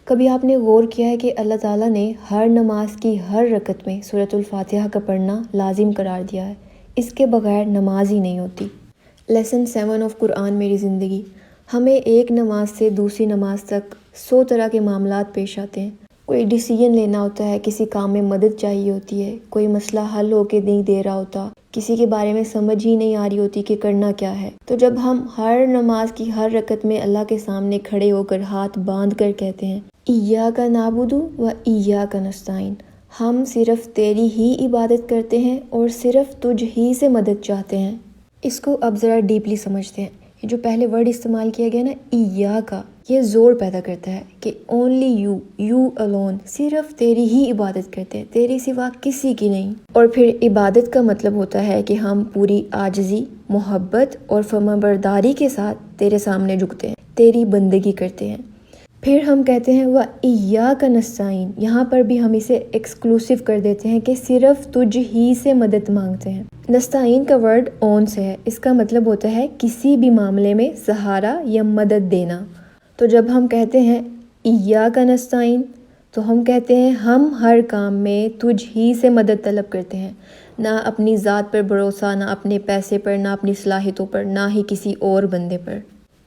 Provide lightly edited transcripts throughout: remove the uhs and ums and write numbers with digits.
کبھی آپ نے غور کیا ہے کہ اللہ تعالیٰ نے ہر نماز کی ہر رکعت میں سورۃ الفاتحہ کا پڑھنا لازم قرار دیا ہے؟ اس کے بغیر نماز ہی نہیں ہوتی۔ لیسن 7 آف قرآن میری زندگی۔ ہمیں ایک نماز سے دوسری نماز تک 100 طرح کے معاملات پیش آتے ہیں۔ کوئی ڈیسیژن لینا ہوتا ہے، کسی کام میں مدد چاہیے ہوتی ہے، کوئی مسئلہ حل ہو کے نہیں دے رہا ہوتا، کسی کے بارے میں سمجھ ہی نہیں آ رہی ہوتی کہ کرنا کیا ہے۔ تو جب ہم ہر نماز کی ہر رکعت میں اللہ کے سامنے کھڑے ہو کر ہاتھ باندھ کر کہتے ہیں ایاک نعبد و ایاک نستعین، ہم صرف تیری ہی عبادت کرتے ہیں اور صرف تجھ ہی سے مدد چاہتے ہیں۔ اس کو اب ذرا ڈیپلی سمجھتے ہیں۔ یہ جو پہلے ورڈ استعمال کیا گیا نا ایاک، یہ زور پیدا کرتا ہے کہ اونلی یو الون، صرف تیری ہی عبادت کرتے ہیں، تیری سوا کسی کی نہیں۔ اور پھر عبادت کا مطلب ہوتا ہے کہ ہم پوری عاجزی، محبت اور فرمانبرداری کے ساتھ تیرے سامنے جھکتے ہیں، تیری بندگی کرتے ہیں۔ پھر ہم کہتے ہیں وَإِيَّاكَ نَسْتَعِينُ، یہاں پر بھی ہم اسے ایکسکلوسیو کر دیتے ہیں کہ صرف تجھ ہی سے مدد مانگتے ہیں۔ نستعین کا ورڈ اون سے ہے، اس کا مطلب ہوتا ہے کسی بھی معاملے میں سہارا یا مدد دینا۔ تو جب ہم کہتے ہیں ایاک نستعین تو ہم کہتے ہیں ہم ہر کام میں تجھ ہی سے مدد طلب کرتے ہیں، نہ اپنی ذات پر بھروسہ، نہ اپنے پیسے پر، نہ اپنی صلاحیتوں پر، نہ ہی کسی اور بندے پر۔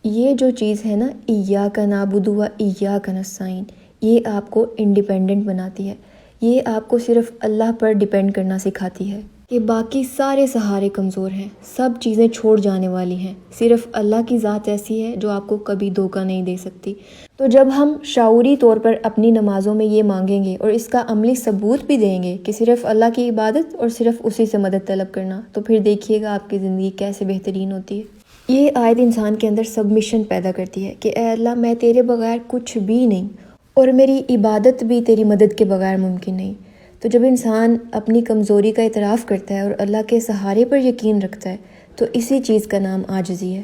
یہ جو چیز ہے نا ایاک نعبد و ایاک نستعین، یہ آپ کو انڈیپینڈنٹ بناتی ہے، یہ آپ کو صرف اللہ پر ڈیپینڈ کرنا سکھاتی ہے کہ باقی سارے سہارے کمزور ہیں، سب چیزیں چھوڑ جانے والی ہیں، صرف اللہ کی ذات ایسی ہے جو آپ کو کبھی دھوکہ نہیں دے سکتی۔ تو جب ہم شعوری طور پر اپنی نمازوں میں یہ مانگیں گے اور اس کا عملی ثبوت بھی دیں گے کہ صرف اللہ کی عبادت اور صرف اسی سے مدد طلب کرنا، تو پھر دیکھیے گا آپ کی زندگی کیسے بہترین ہوتی ہے۔ یہ آیت انسان کے اندر سبمیشن پیدا کرتی ہے کہ اے اللہ، میں تیرے بغیر کچھ بھی نہیں، اور میری عبادت بھی تیری مدد کے بغیر ممکن نہیں۔ تو جب انسان اپنی کمزوری کا اعتراف کرتا ہے اور اللہ کے سہارے پر یقین رکھتا ہے تو اسی چیز کا نام عاجزی ہے۔